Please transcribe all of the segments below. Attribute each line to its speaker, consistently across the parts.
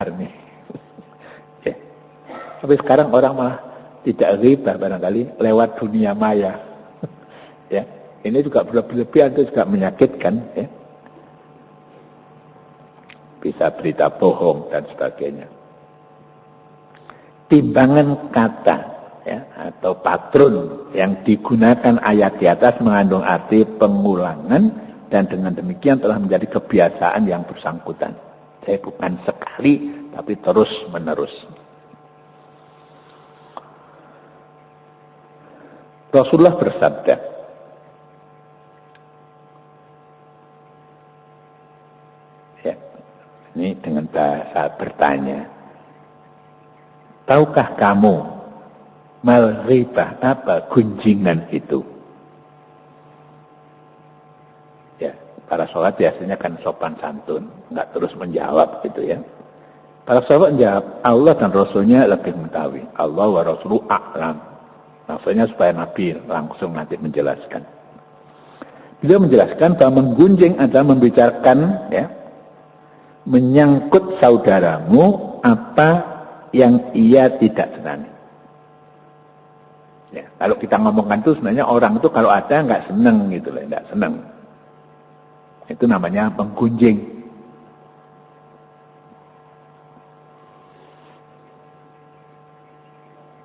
Speaker 1: nih. Ya. Tapi sekarang orang malah tidak ghibah barangkali lewat dunia maya. Ya, ini juga berlebihan, itu juga menyakitkan. Ya. Bisa berita bohong dan sebagainya. Timbangan kata ya, atau patron yang digunakan ayat di atas mengandung arti pengulangan dan dengan demikian telah menjadi kebiasaan yang bersangkutan. Saya bukan sekali tapi terus menerus. Rasulullah bersabda, ya, ini dengan bahasa bertanya, tahukah kamu mal ghibah apa gunjingan itu? Ya, para sahabat biasanya kan sopan santun, nggak terus menjawab gitu ya. Para sahabat menjawab, Allah dan Rasulnya lebih mengetahui. Allah wa Rasuluhu a'lam. Maksudnya supaya Nabi langsung nanti menjelaskan. Beliau menjelaskan bahwa menggunjing adalah membicarakan ya, menyangkut saudaramu apa yang ia tidak senangi. Ya, kalau kita ngomongkan itu sebenarnya orang itu kalau ada nggak seneng gitu loh, nggak seneng. Itu namanya menggunjing.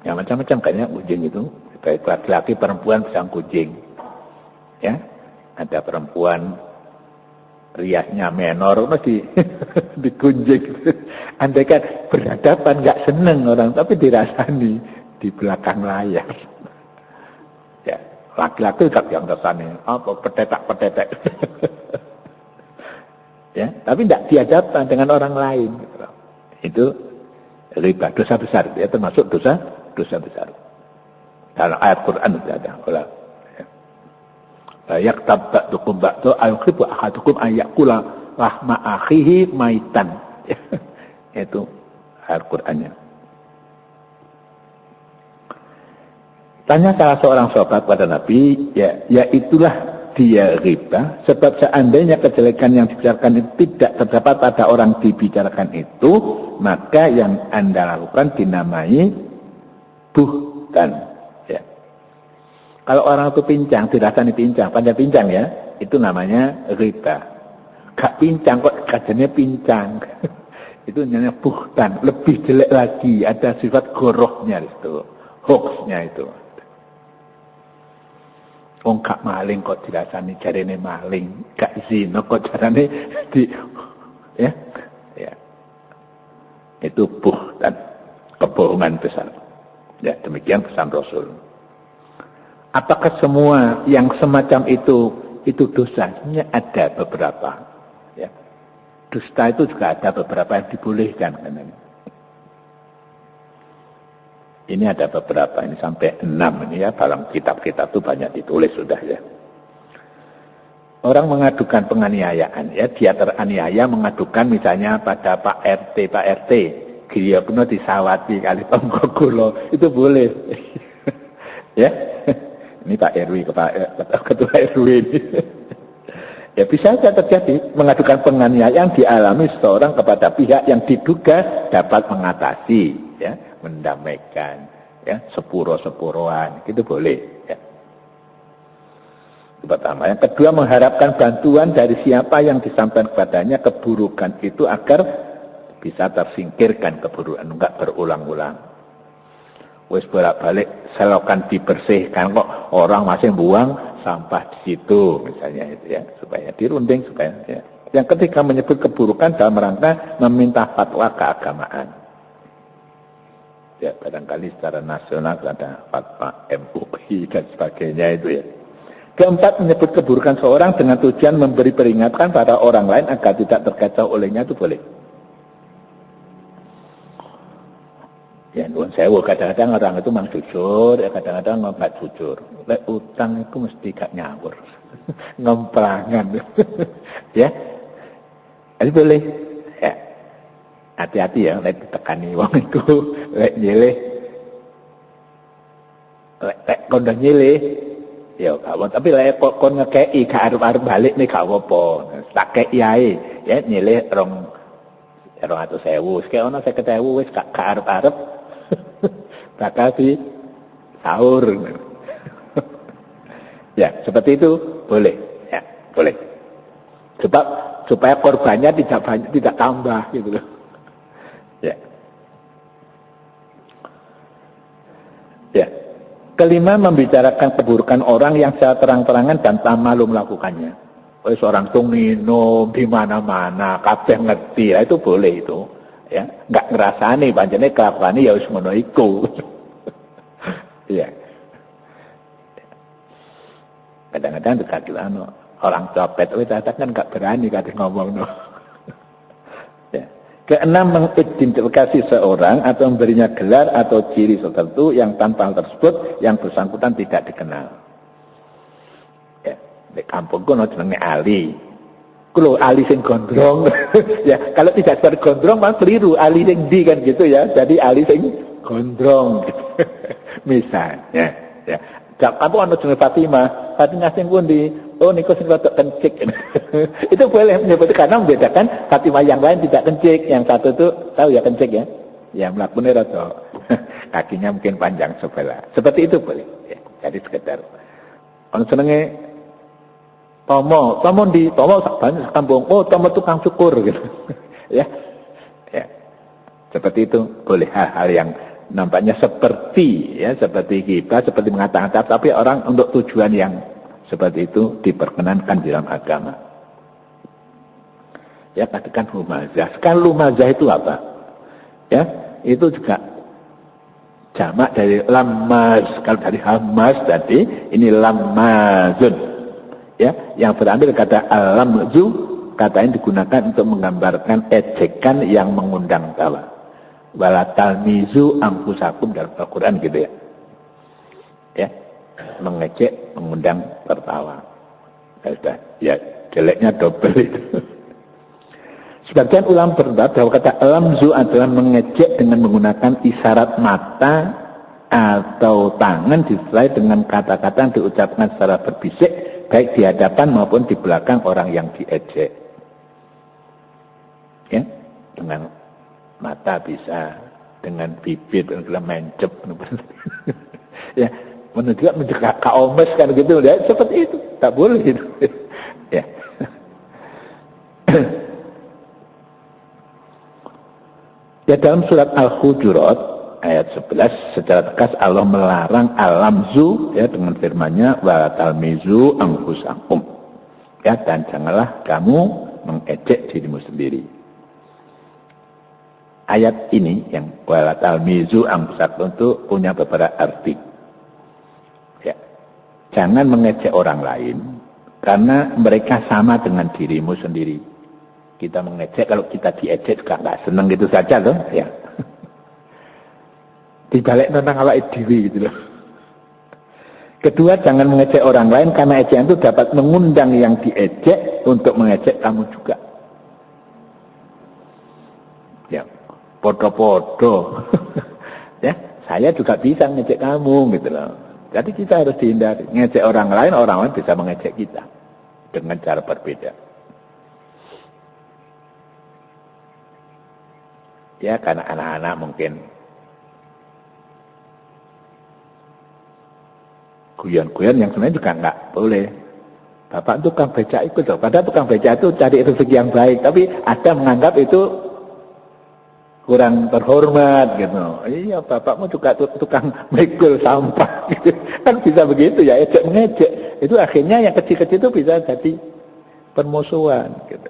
Speaker 1: Ya macam-macam kayaknya gunjing itu. Baik laki-laki perempuan bisa gunjing. Ya, ada perempuan riasnya menor masih digunjing. Andai kan berhadapan nggak seneng orang, tapi dirasani di belakang layar. Ya, laki-laki tak yang rasanya apa petetak. Ya, tapi tidak dihadapkan dengan orang lain. Itu riba, dosa besar. Ya, termasuk dosa besar. Dalam ayat Quran sudah ada. Yaktab ba'dukum ba'du ayukhribu ahadukum ayyakula rahma akhihi maitan. Itu ayat Qurannya. Tanya salah seorang sahabat pada Nabi, ya itulah dia ghibah, sebab seandainya kejelekan yang dibicarakan itu tidak terdapat pada orang dibicarakan itu, maka yang Anda lakukan dinamai buhtan. Ya. Kalau orang itu pincang, dirasani pincang, panjang pincang ya, itu namanya ghibah. Gak pincang kok kajiannya pincang. Itu namanya buhtan, lebih jelek lagi, ada sifat gorohnya itu, hoaxnya itu. Wong gak maling kok dirasani jarene maling, gak zina kok jarane di ya. Itu buhtan, kebohongan besar. Ya, demikian pesan Rasul. Apakah semua yang semacam itu dosanya? Ada beberapa. Ya. Dusta itu juga ada beberapa yang dibolehkan. Ini ada beberapa, ini sampai 6 ini ya, dalam kitab-kitab itu banyak ditulis sudah ya. Orang mengadukan penganiayaan, ya dia teraniaya mengadukan misalnya pada Pak RT, dia pun disawati kali penggogulo, itu boleh. Ya, ini Pak RW, Ketua RW ini. Ya bisa saja terjadi, mengadukan penganiayaan dialami seseorang kepada pihak yang diduga dapat mengatasi, ya, mendamaikan, ya, sepuro-sepuroan, itu boleh. Ya. Itu pertama. Yang kedua, mengharapkan bantuan dari siapa yang disampaikan kepadanya keburukan itu agar bisa tersingkirkan keburukan, enggak berulang-ulang. Wis bolak-balik selokan dibersihkan kok orang masih buang sampah di situ misalnya itu ya, supaya dirunding supaya ya. Yang ketiga, menyebut keburukan dalam rangka meminta fatwa keagamaan. Ya, barangkali secara nasional ada fatwa MUI dan sebagainya itu ya. Keempat, menyebut keburukan seorang dengan tujuan memberi peringatan pada orang lain agar tidak terkacau olehnya, itu boleh. Ya, nuwun sewu, kadang-kadang orang itu memang jujur, ya kadang-kadang nggak jujur. Lek utang itu mesti gak nyawur, ngemplangan, ya. Ini boleh, ya. Hati-hati ya, lek ditekani wong itu, lek nyilih, lek kondo nyilih, ya gak apa. Tapi lek kon ngekei, gak arep balik nih gak apa-apa. Tak kei ae, ya nyilih rong ya 200.000, kayak ono 50.000 wis gak arep-arep bakal di sahur. Ya, seperti itu boleh, ya, boleh. Sebab supaya korbannya tidak banyak, tidak tambah gitu loh. Ya. Ya. Kelima, membicarakan keburukan orang yang secara terang-terangan dan tanpa malu melakukannya. Seorang tuh minum di mana-mana, kabeh ngerti, ya, itu boleh itu. Ya, enggak ngerasani pancene kelakuane ya wis ngono iku. Iya. Kadang-kadang dekat orang copet, kan enggak berani kata ngomong no. Ya. Keenam, mengidentifikasi seorang atau memberinya gelar atau ciri tertentu yang tanpa hal tersebut yang bersangkutan tidak dikenal. Ya, di kampungku jenenge Ali. Kulo Ali sing gondrong. Ya, kalau tidak seperti gondrong malah keliru, Ali sing ndi kan gitu ya. Jadi Ali sing gondrong. Gitu. Misalnya, ya. Kamu ana jenenge Fatimah sing pundi? Oh niku sing rada kencik. Itu boleh menyebut karena membedakan Fatimah yang lain tidak kencik, yang satu itu tahu ya kencik ya. Yang mlakune rada kakinya mungkin panjang sebelah. Seperti itu boleh. Ya, jadi sekedar ana jenenge Tomo banyak kampung. Oh, Tomo tukang syukur gitu. Ya. Ya. Seperti itu boleh hal-hal yang nampaknya seperti kita, seperti mengatakan, tapi orang untuk tujuan yang seperti itu diperkenankan di dalam agama. Ya, katakan lumazah. Sekarang lumazah itu apa? Ya, itu juga jamak dari lamaz. Kalau dari hamas tadi, ini lamazun. Ya, yang berambil kata alamzu, kata ini digunakan untuk menggambarkan ejekan yang mengundang tawa. Wala talmizu angkusakum dalam Al-Quran gitu ya. Ya, mengejek, mengundang tertawa. Ya, jeleknya double itu. Sebagian ulama berpendapat bahwa kata alamzu adalah mengejek dengan menggunakan isyarat mata atau tangan disertai dengan kata-kata yang diucapkan secara berbisik, baik di hadapan maupun di belakang orang yang diejek. Ya, dengan mata bisa, dengan bibir, dengan mencep. Ya, menunjukkan kaomes kan gitu, ya, seperti itu, tak boleh itu. Ya. Ya, dalam surat Al-Hujurat ayat 11 secara tegas Allah melarang al-lamzu ya dengan firman-Nya wa talmizu anfusakum. Ya, dan janganlah kamu mengejek dirimu sendiri. Ayat ini yang wa talmizu anfusakum itu punya beberapa arti. Ya. Jangan mengejek orang lain karena mereka sama dengan dirimu sendiri. Kita mengejek, kalau kita diejek juga enggak senang gitu saja loh, ya. Dibalik tentang awake dhewe gitu loh. Kedua, jangan mengejek orang lain karena ejekan itu dapat mengundang yang diejek untuk mengejek kamu juga. Ya, podo-podo. Ya, saya juga bisa ngejek kamu gitu loh. Jadi kita harus dihindari. Ngejek orang lain bisa mengejek kita dengan cara berbeda. Ya, karena anak-anak mungkin guyon-guyon yang sebenarnya juga enggak boleh. Bapak tukang becak itu loh. Padahal tukang becak itu cari rezeki yang baik, tapi ada menganggap itu kurang terhormat gitu. Iya, bapakmu juga tukang mikul sampah gitu. Kan bisa begitu ya, ejek-ngejek. Itu akhirnya yang kecil-kecil itu bisa jadi permusuhan gitu.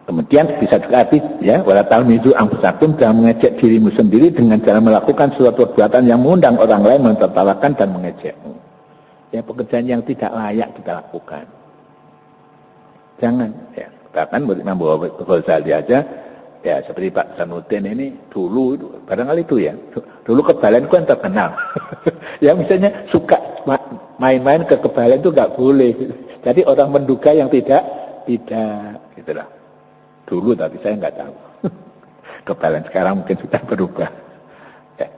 Speaker 1: Kemudian bisa juga arti ya, wala talmizu anfusakum, jangan mengejek dirimu sendiri dengan cara melakukan suatu perbuatan yang mengundang orang lain mentertawakan dan mengejekmu. Ya, pekerjaan yang tidak layak kita lakukan. Jangan ya. Bahkan Imam Ghazali aja ya, seperti Pak Sanuddin ini dulu itu barangkali itu ya. Dulu Kebalen kan terkenal. Ya, misalnya suka main-main ke Kebalen itu enggak boleh. Jadi orang menduga yang tidak gitulah. Dulu tapi saya nggak tahu. Kebalen sekarang mungkin sudah berubah. Ya.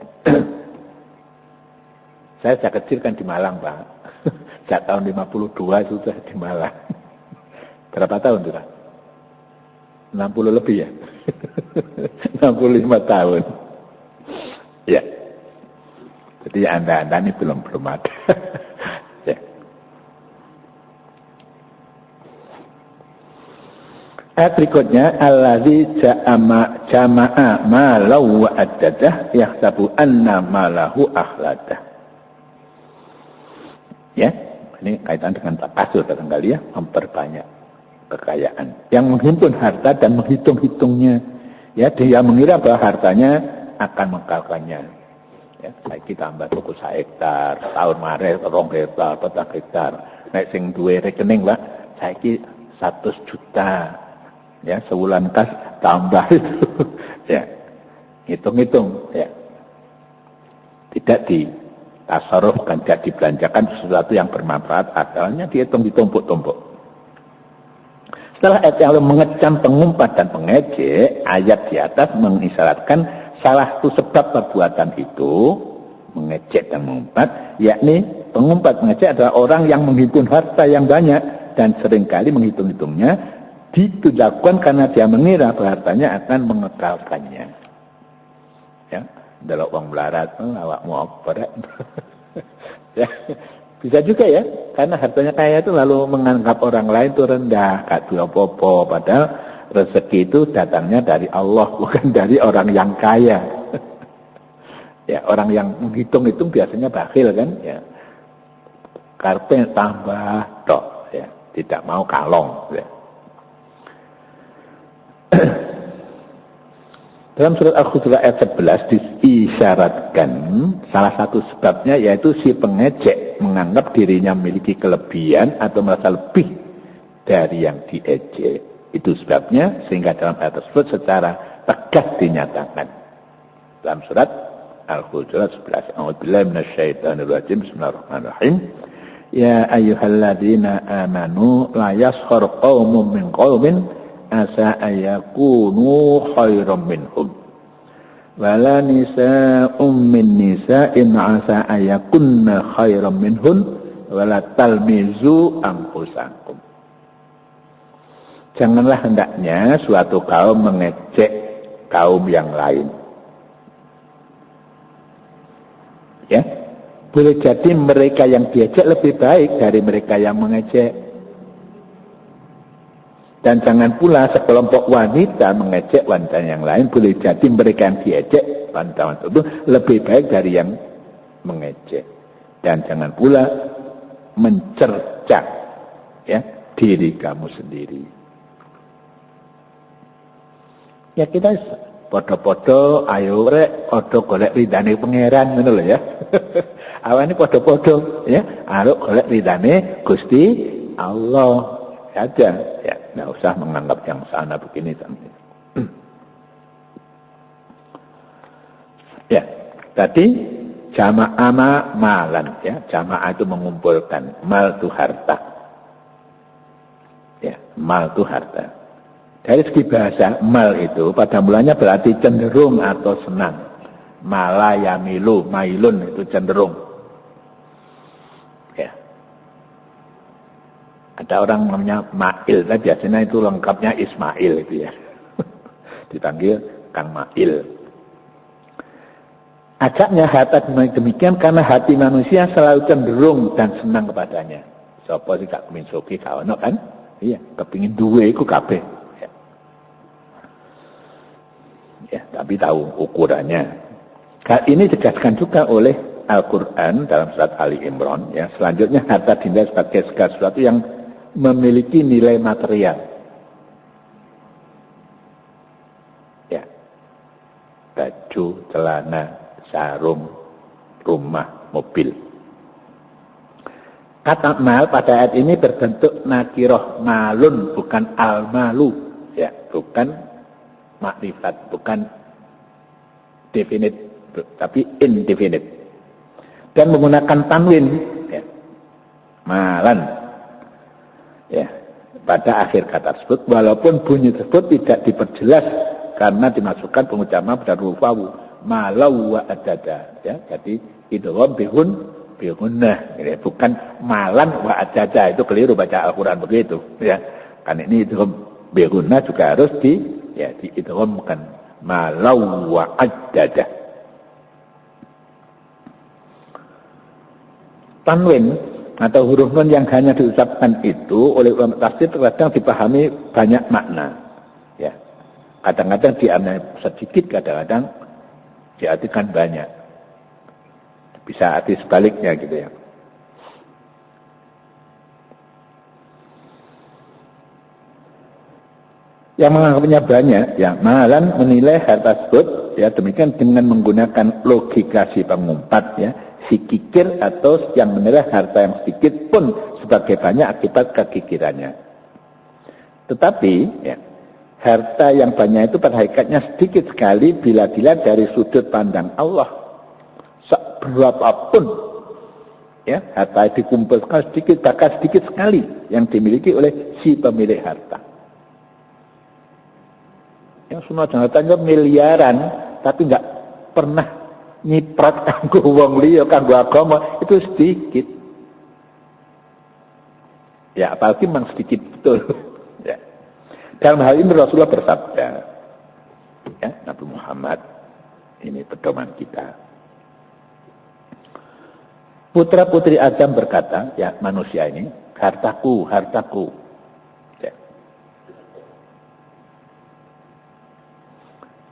Speaker 1: Saya sejak kecil kan di Malang, Pak. Sejak tahun 52 sudah di Malang. Berapa tahun sudah? 60 lebih ya. 65 tahun. Ya. Jadi Anda ini belum ada. Ya. Ayat berikutnya allazi jama'a malau wa addadah yahsabu anna malahu akhladah. Ya, ini kaitan dengan takasur barangkali ya, memperbanyak kekayaan. Yang menghimpun harta dan menghitung-hitungnya. Ya, dia mengira bahwa hartanya akan mengkalkannya. Ya, saiki tambah tuku 1 hektar, tahun mare 2 hektar, 4 hektar. Nek sing duwe rekening, Pak, saiki 100 juta. Ya, sebulan kas tambah itu. Ya. Hitung-hitung, ya. Tidak ditasarrufkan, tidak dibelanjakan sesuatu yang bermanfaat, asalnya dihitung ditumpuk-tumpuk. Setelah ayat yang mengecam pengumpat dan pengejek, ayat di atas mengisyaratkan salah satu sebab perbuatan itu, mengejek dan mengumpat, yakni pengumpat mengejek adalah orang yang menghimpun harta yang banyak dan seringkali menghitung-hitungnya, dilakukan karena dia mengira bahwa hartanya akan mengekalkannya. Ya, delok wong melarat, awakmu apa rek? Ya, bisa juga ya, karena hartanya kaya itu lalu menganggap orang lain itu rendah, gak duwe apa-apa, padahal rezeki itu datangnya dari Allah, bukan dari orang yang kaya. Ya, orang yang menghitung-hitung biasanya bakhil kan, ya. Karpe tambah tok, ya, tidak mau kalong, ya. Dalam surat Al-Hujurat ayat 11 diisyaratkan salah satu sebabnya yaitu si pengejek menganggap dirinya memiliki kelebihan atau merasa lebih dari yang diejek. Itu sebabnya sehingga dalam ayat tersebut secara tegas dinyatakan. Dalam surat Al-Hujurat 11. A'udzubillahi minasyaitonirrajim. Bismillahirrahmanirrahim. Ya ayyuhalladzina amanu la yaskhar qaumun min qaumin asa ayakunu khairam minhum wala nisa'um min nisa'in asa ayakunna khairam minhun wala talmizu anfusakum. Janganlah hendaknya suatu kaum mengejek kaum yang lain. Ya, boleh jadi mereka yang diejek lebih baik dari mereka yang mengejek. Dan jangan pula sekelompok wanita mengejek wanita yang lain, boleh jadi mereka yang diejek wanita itu lebih baik dari yang mengejek. Dan jangan pula mencerca ya diri kamu sendiri. Ya kita podo-podo ayo rek podo golek ridane pangeran ngono lho ya. Awane podo-podo ya, arep golek ridane Gusti Allah saja ya. Nggak usah menganggap yang sana begini. Ya, tadi jama'ah malan ya, jama'ah itu mengumpulkan, mal itu harta. Ya, mal itu harta. Dari segi bahasa, mal itu pada mulanya berarti cenderung atau senang. Mala yamilu, mailun itu cenderung. Ada orang namanya Mail, nah biasanya itu lengkapnya Ismail itu ya. Dipanggil Kang Mail. Agaknya harta demikian karena hati manusia selalu cenderung dan senang kepadanya. Sopo sih gak kemin soki kaono kan? Iya, kepingin duwe iku kabeh. Ya, tapi tahu ukurannya. Hal ini dijelaskan juga oleh Al-Quran dalam surat Ali Imran. Ya, selanjutnya harta dinilai sebagai segala sesuatu yang memiliki nilai material. Ya. Baju, celana, sarung, rumah, mobil. Kata mal pada ayat ini berbentuk nakiroh, malun bukan al-malu, ya, bukan makrifat, bukan definite, tapi indefinite. Dan menggunakan tanwin, ya. Malan. Ya, pada akhir kata tersebut, walaupun bunyi tersebut tidak diperjelas karena dimasukkan pengucapan pada huruf wawu, malau wa adada, ya, jadi idgham bihunnah, ya, bukan malan wa adada, itu keliru baca Al-Quran begitu, ya, kan ini idgham Beguna juga harus diidghamkan. Malau wa addada. Tanwin atau huruf nun yang hanya diucapkan itu oleh ulama tafsir terkadang dipahami banyak makna. Ya. Kadang-kadang diartikan sedikit, kadang-kadang diartikan banyak. Bisa arti sebaliknya gitu ya. Yang menganggapnya banyak, ya malan menilai hal tersebut, ya demikian dengan menggunakan logika si pengumpat, ya si kikir atau yang menilai harta yang sedikit pun sebagai banyak akibat kekikirannya. Tetapi, ya harta yang banyak itu pada hakikatnya sedikit sekali bila dilihat dari sudut pandang Allah. Seberapapun, ya harta dikumpulkan sedikit, bahkan sedikit sekali yang dimiliki oleh si pemilik harta. Yang semua hartanya miliaran, tapi nggak pernah nyiprat kanggo wong liya, kanggo agama, itu sedikit. Ya, apalagi memang sedikit betul. Ya. Dalam hal ini Rasulullah bersabda, ya, Nabi Muhammad, ini pedoman kita. Putra-putri Adam berkata, ya manusia ini, hartaku, hartaku.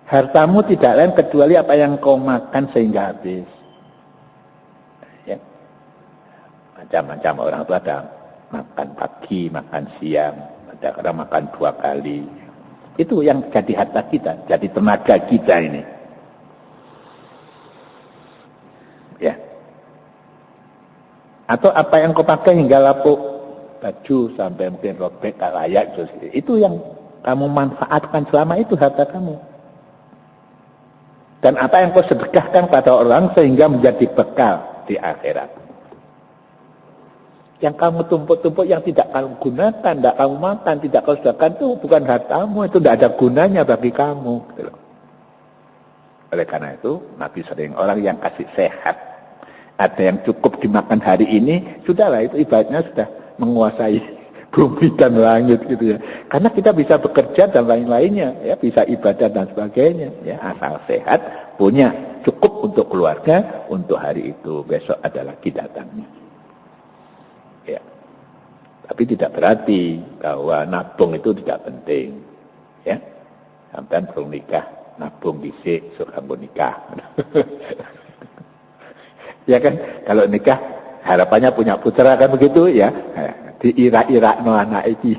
Speaker 1: Hartamu tidak lain kecuali apa yang kau makan sehingga habis. Ya. Macam-macam orang itu ada makan pagi, makan siang, ada orang makan 2 kali. Itu yang jadi harta kita, jadi tenaga kita ini. Ya. Atau apa yang kau pakai hingga lapuk, baju sampai mungkin robek, tak layak. Itu yang kamu manfaatkan selama itu harta kamu. Dan apa yang kau sedekahkan pada orang sehingga menjadi bekal di akhirat. Yang kamu tumpuk-tumpuk yang tidak kamu gunakan, tidak kamu makan, tidak kamu sedekahkan itu bukan hartamu, itu tidak ada gunanya bagi kamu. Gitu. Oleh karena itu, Nabi sering orang yang kasih sehat. Ada yang cukup dimakan hari ini, sudahlah itu ibaratnya sudah menguasai bumi dan langit gitu ya. Karena kita bisa bekerja dan lain-lainnya, ya bisa ibadah dan sebagainya, ya asal sehat, punya cukup untuk keluarga, untuk hari itu, besok ada lagi datangnya. Ya. Tapi tidak berarti bahwa nabung itu tidak penting, ya. Sampai belum nikah, nabung dhisik, sok kanggo nikah. Ya kan, kalau nikah harapannya punya putra kan begitu ya. Diirak-irak no anak ini.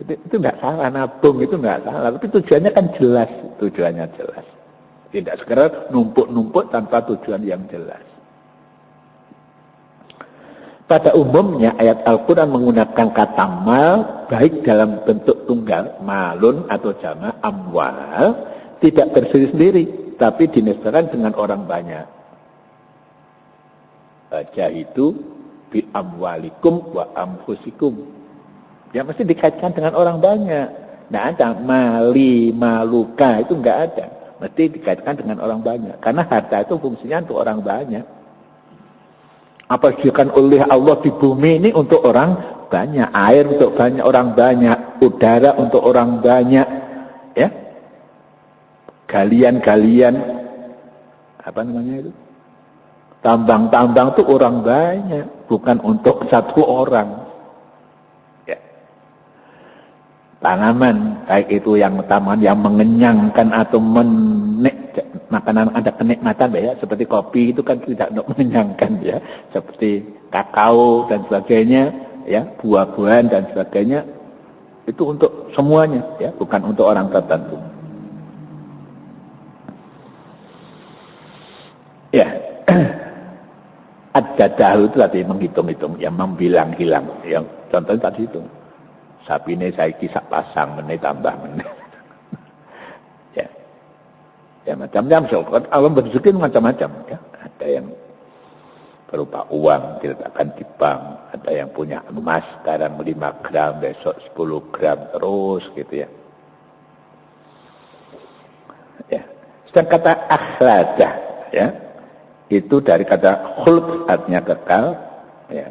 Speaker 1: Itu enggak salah, nabung itu enggak salah, tapi tujuannya kan jelas, tujuannya jelas. Tidak sekedar numpuk-numpuk tanpa tujuan yang jelas. Pada umumnya ayat Al-Quran menggunakan kata mal baik dalam bentuk tunggal, malun atau jamak amwal, tidak bersendiri-sendiri, tapi dinisbahkan dengan orang banyak. Baca itu bi amwalikum wa anfusikum. Ya mesti dikaitkan dengan orang banyak. Tidak ada mali, maluka, itu enggak ada. Mesti dikaitkan dengan orang banyak. Karena harta itu fungsinya untuk orang banyak. Apa disediakan oleh Allah di bumi ini untuk orang banyak. Air untuk banyak orang banyak. Udara untuk orang banyak. Ya. Galian-galian. Apa namanya itu? Tambang-tambang itu orang banyak, bukan untuk satu orang. Ya. Tanaman, baik itu yang tanaman yang mengenyangkan atau makanan ada kenikmatan ya, seperti kopi itu kan tidak untuk mengenyangkan ya, seperti kakao dan sebagainya, ya, buah-buahan dan sebagainya, itu untuk semuanya, ya, bukan untuk orang tertentu. Ya. Ad-dadahu itu tadi menghitung-hitung, yang membilang-hilang, yang contohnya tadi itu sapi ini saya kisah pasang menit tambah menit. Ya, ya macam-macam. Allah berzikir macam-macam. Ya, ada yang berupa uang diletakkan di bank, ada yang punya emas sekarang 5 gram, besok 10 gram terus gitu ya. Ya, sedang kata akhladah, ya. Itu dari kata khuld artinya kekal, ya.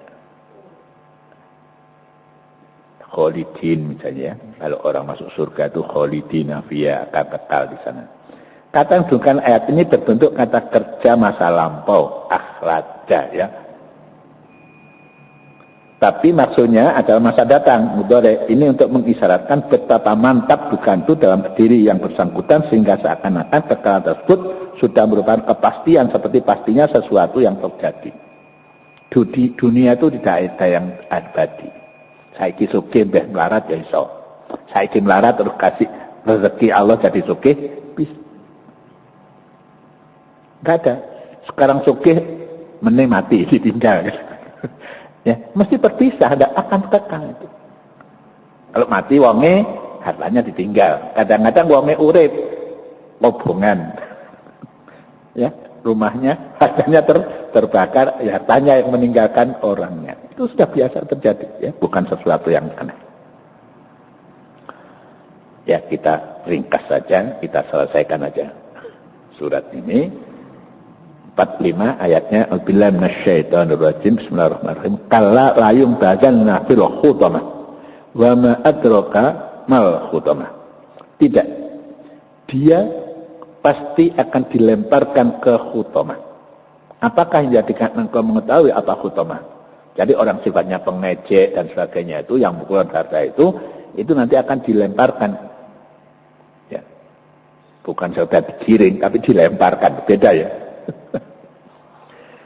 Speaker 1: khalidin misalnya. Kalau orang masuk surga itu khalidina fiha, akan kekal di sana. Kata bukan ayat ini berbentuk kata kerja masa lampau, akhlaja ya. Tapi maksudnya adalah masa datang, mudhari. Ini untuk mengisyaratkan betapa mantap dugaan itu dalam diri yang bersangkutan sehingga seakan-akan kekalahan tersebut sudah merupakan kepastian seperti pastinya sesuatu yang terjadi. Di dunia itu tidak ada yang abadi. Saiki sugih mbeh melarat ya iso. Saiki melarat terus kasih rezeki Allah jadi sugih, bisa. Enggak ada. Sekarang sugih meneh mati ditinggal. Ya, mesti berpisah, tidak akan kekal itu. Kalau mati wonge hartanya ditinggal. Kadang-kadang wonge urip lobongan. Ya, rumahnya hartanya terbakar, ya hartanya yang meninggalkan orangnya. Itu sudah biasa terjadi, ya, bukan sesuatu yang aneh. Ya, kita ringkas saja, kita selesaikan aja surat ini. 45 ayatnya Albillahi minasyaitonir rajim. Bismillahirrahmanirrahim. Kalla la yumtazanna fil khutamah wa ma adraka mal khutamah. Tidak, dia pasti akan dilemparkan ke khutamah. Apakah yang jadikan engkau mengetahui apa khutamah? Jadi orang sifatnya pengejek dan sebagainya itu, yang pukulan harta itu nanti akan dilemparkan. Ya, bukan sudah digiring tapi dilemparkan, beda ya.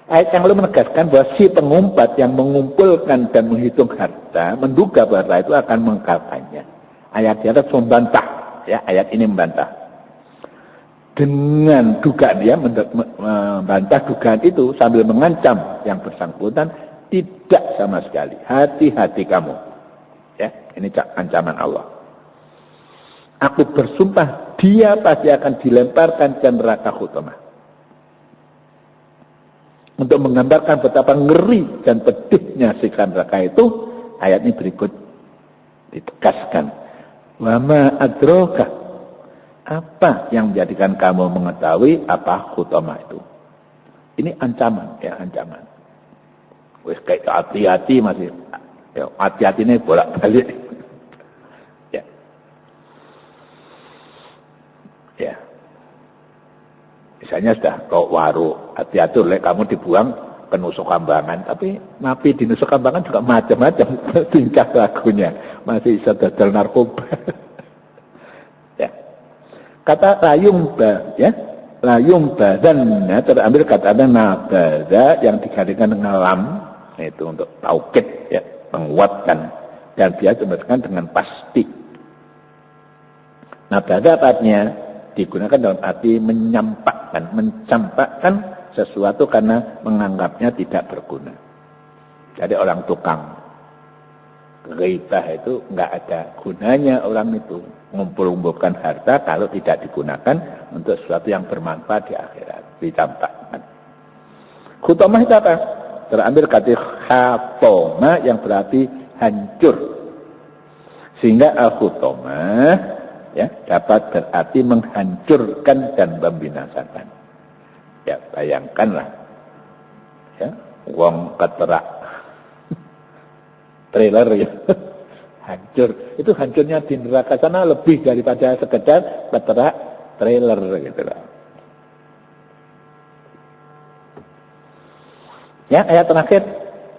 Speaker 1: Ayat yang lalu menegaskan bahwa si pengumpat yang mengumpulkan dan menghitung harta menduga bahwa harta itu akan mengkalkannya. Ayat di atas membantah, ya, ayat ini membantah. Dengan dugaan dia membantah dugaan itu sambil mengancam yang bersangkutan, tidak sama sekali. Hati-hati kamu. Ya, ini ancaman Allah. Aku bersumpah dia pasti akan dilemparkan ke neraka khutamah. Untuk menggambarkan betapa ngeri dan pedihnya siksa neraka itu, ayat ini berikut ditegaskan. Wa ma adraka, apa yang menjadikan kamu mengetahui apa khutamah itu? Ini ancaman, ya, ancaman. Wis kayak hati-hati masih. Ya, hati-hati ini bolak-balik. Ya. Ya. Misalnya sudah kau waru, hati-hati oleh kamu dibuang ke Nusa Kambangan, tapi napi di Nusa Kambangan juga macam-macam tingkah lakunya, masih bisa dodol narkoba. Ya. Kata layumba, ya, layumba dan terambil kata nabada yang digandingkan dengan lam, itu untuk taukid, ya, menguatkan, dan biasa diberikan dengan pasti. Nabada artinya digunakan dalam arti mencampakkan sesuatu karena menganggapnya tidak berguna. Jadi orang tukang ghibah itu enggak ada gunanya, orang itu ngumpul-ngumpulkan harta kalau tidak digunakan untuk sesuatu yang bermanfaat di akhirat, dicampakkan. Khutamah itu apa? Terambil kata khatoma yang berarti hancur. Sehingga al-khutamah, ya, dapat berarti menghancurkan dan membinasakan. Ya, bayangkanlah, ya, wong keterak trailer, ya, hancur. Itu hancurnya di neraka sana lebih daripada sekedar keterak trailer gitu lah. Ya, ayat terakhir.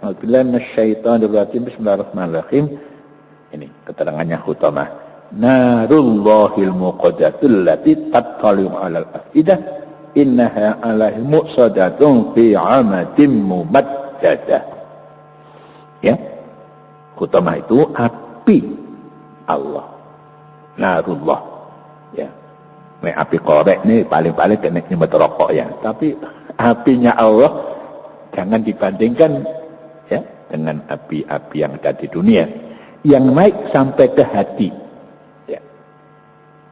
Speaker 1: Alhamdulillah minasyaitonir rajim. Bismillahirrahmanirrahim. Ini keterangannya khutamah. Narullahil muqaddatul lati tattali'u 'alal afidah innaha 'alaihi muqsadatun fi 'amatin mumaddadah. Ya. Khutamah itu api Allah. Narullah. Ya. Nek api korek ini paling-paling kena nyembet rokok ya. Tapi apinya Allah jangan dibandingkan, ya, dengan api-api yang ada di dunia yang naik sampai ke hati.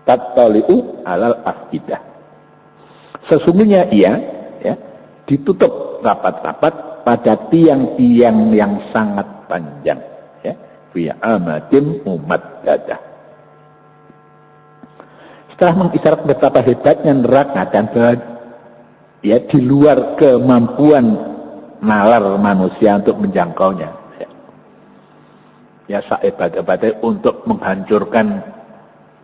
Speaker 1: Tattali'u 'alal afidah. Sesungguhnya ia, ya, ditutup rapat-rapat pada tiang-tiang yang sangat panjang, ya, fi amatin mumaddadah. Setelah mengisyarat betapa hebatnya neraka dan ya di luar kemampuan nalar manusia untuk menjangkaunya, ya. ya sehebat-hebatnya untuk menghancurkan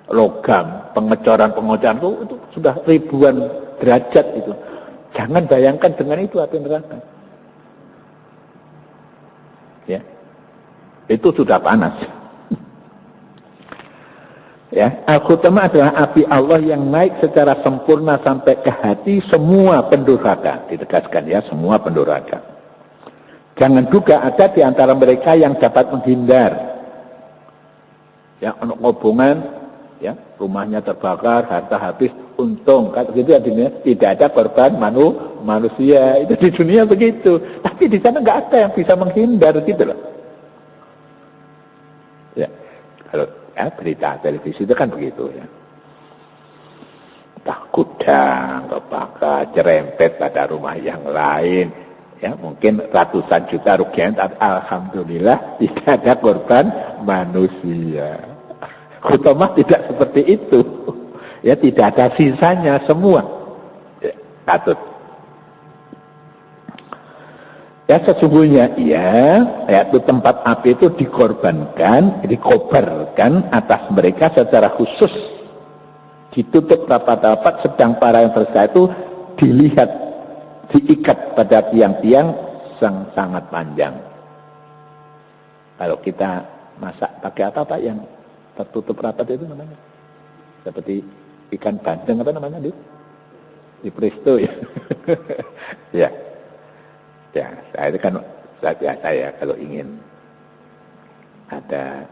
Speaker 1: logam, pengecoran itu sudah ribuan derajat itu. Jangan bayangkan dengan itu api neraka. Ya. Itu sudah panas. Ya, al-khutamah adalah api Allah yang naik secara sempurna sampai ke hati semua pendurhaka. Ditegaskan ya, semua pendurhaka. Jangan juga ada di antara mereka yang dapat menghindar. Ya, untuk ngobongan, ya, rumahnya terbakar, harta habis, untung. Kan begitu ya, tidak ada korban manusia. Itu di dunia begitu. Tapi di sana nggak ada yang bisa menghindar gitu loh. Ya, kalau ya, berita televisi itu kan begitu ya. Entah gudang, kebakar, cerempet pada rumah yang lain. Ya, mungkin ratusan juta rugian, tapi alhamdulillah tidak ada korban manusia. Khutamah tidak seperti itu. Ya, tidak ada sisanya semua. Ya, patut. Ya, sesungguhnya ya, yaitu tempat api itu dikorbankan, dikobarkan atas mereka secara khusus. Ditutup rapat-rapat, sedang para yang bersalah itu dilihat, diikat pada tiang-tiang yang sangat panjang. Kalau kita masak pakai apa Pak yang tertutup rapat itu namanya? Seperti ikan bandeng apa namanya di presto ya. Ya. Ya, saya itu kan biasa ya kalau ingin ada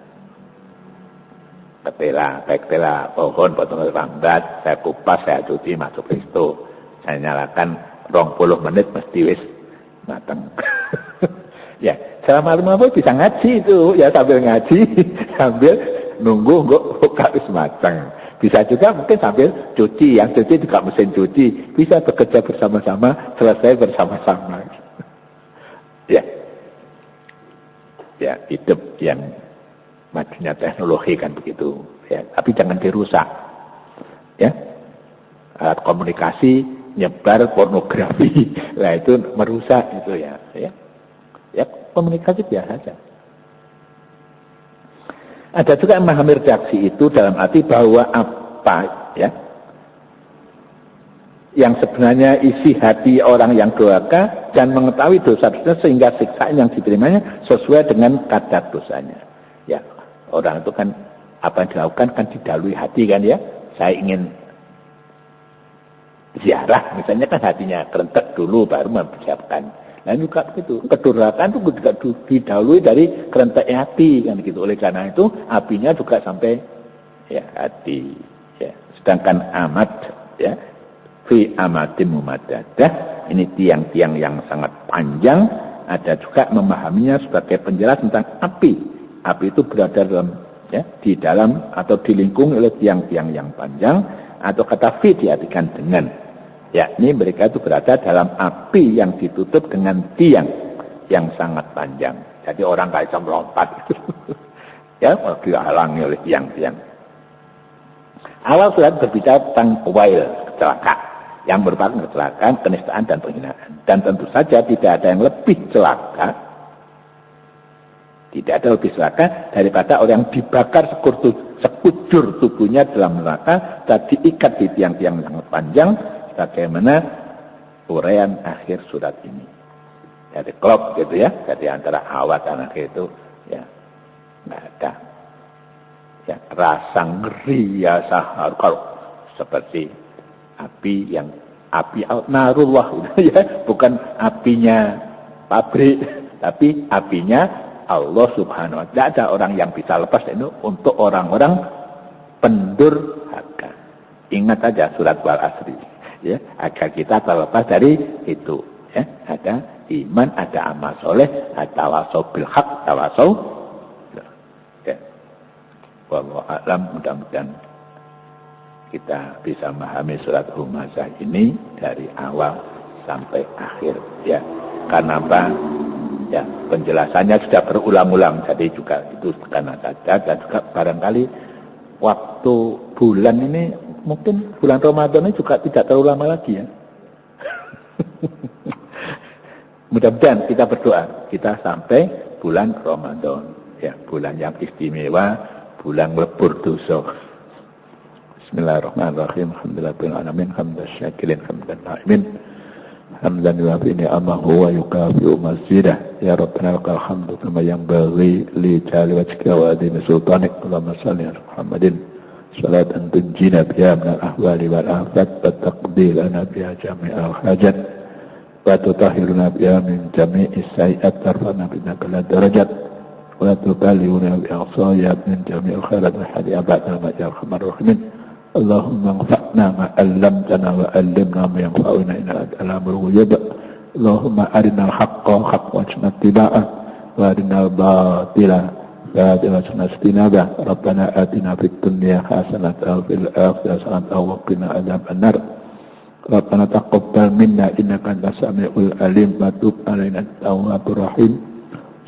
Speaker 1: petela pohon potong lambat, saya kupas, saya cuci, masuk presto. Saya nyalakan 20 menit mesti wis matang. Ya, selama 50 bisa ngaji itu, ya sambil ngaji, sambil nunggu kok wis matang. Bisa juga mungkin sambil cuci, yang cuci juga mesin cuci, bisa bekerja bersama-sama, selesai bersama-sama. Ya, ya hidup yang majunya teknologi kan begitu. Ya, tapi jangan dirusak. Ya, alat komunikasi nyebar pornografi, lah itu merusak itu ya. Ya komunikasi biasa saja. Ada juga yang memahami redaksi itu dalam arti bahwa apa ya yang sebenarnya isi hati orang yang durhaka dan mengetahui dosa-dosa sehingga siksaan yang diterimanya sesuai dengan kadar dosanya. Ya, orang itu kan apa yang dilakukan kan didahului hati kan ya. Saya ingin ziarah, misalnya kan hatinya kerentek dulu baru mempersiapkan. Nah juga begitu, kedurhakaan itu juga didahului dari kerentek hati kan gitu. Oleh karena itu apinya juga sampai ya hati. Ya. Sedangkan amat ya fi amatin mumadadah, ini tiang-tiang yang sangat panjang, ada juga memahaminya sebagai penjelasan tentang api. Api itu berada dalam ya, di dalam atau dilingkungi oleh tiang-tiang yang panjang, atau kata fi diartikan dengan, yakni mereka itu berada dalam api yang ditutup dengan tiang yang sangat panjang. Jadi orang gak bisa melompat. Ya, dihalangi oleh tiang-tiang. Awal surat berbicara tentang wail, kecelakaan, yang merupakan kecelakaan, kenistaan, dan penghinaan. Dan tentu saja tidak ada yang lebih celaka, tidak ada lebih celaka daripada orang yang dibakar sekujur tubuhnya dalam neraka dan diikat di tiang-tiang yang panjang, bagaimana uraian akhir surat ini. Jadi klop gitu ya, jadi antara awal dan akhir itu ya nggak ada ya rasa ngeri ya sahar kalau seperti api yang api narullah ya, bukan apinya pabrik tapi apinya Allah Subhanahu wa ta'ala. Ada orang yang bisa lepas itu untuk orang-orang pendurhaka. Ingat aja surat Wal Asri ya, agar kita terlepas dari itu ya. Ada iman, ada amal soleh, ada tawasau bil haq, tawasau ya. Wallahu a'lam, mudah-mudahan kita bisa memahami surat Humazah ini dari awal sampai akhir ya. Karena apa? Ya, penjelasannya sudah berulang-ulang, jadi juga itu karena saja, dan juga barangkali waktu bulan ini mungkin bulan Ramadan ini juga tidak terlalu lama lagi ya. Mudah-mudahan kita berdoa kita sampai bulan Ramadan ya, bulan yang istimewa, bulan lebur dosa. Bismillahirrahmanirrahim. Alhamdulillahirabbil alamin, hamdan syakirin, hamdan na'imin, hamdan yuafi ni'amahu wa yukafi'u masjidah. Ya Rabbana lakal hamdu kama yanbaghi li jalali wajhika wa adhimi sultanik. Allahumma salli ala Muhammadin salatan tunjina biha minal ahwali wal afat wa taqdi lana biha jami'al hajat wa tutahhiruna biha min jami'is sayyi'at tarfa'na binnaka la darajat wa tuballighuna bi aqsayat min jami'il khairat wa hadi abadana ma ya arhamar rahimin. Allahumma anfa'na ma 'allamtana wa 'allimna ma yanfa'una innaka alamul ghuyub. Allahumma arinal haqqa haqqan warzuqna ittiba'ah wa arinal batila batilan warzuqna ijtinabah. Rabbana atina fid dunya hasanatan wa fil akhirati hasanatan wa qina adzabannar. Rabbana taqabbal minna innaka antas samiul alim wa tub 'alaina at-tawwabur rahim.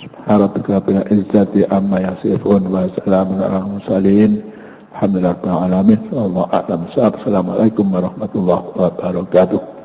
Speaker 1: Subhana rabbika rabbil izzati amma yasifun wa salamun alal mursalin. Alhamdulillah rabbil alamin. Wallahu a'lam. Assalamualaikum warahmatullahi wabarakatuh.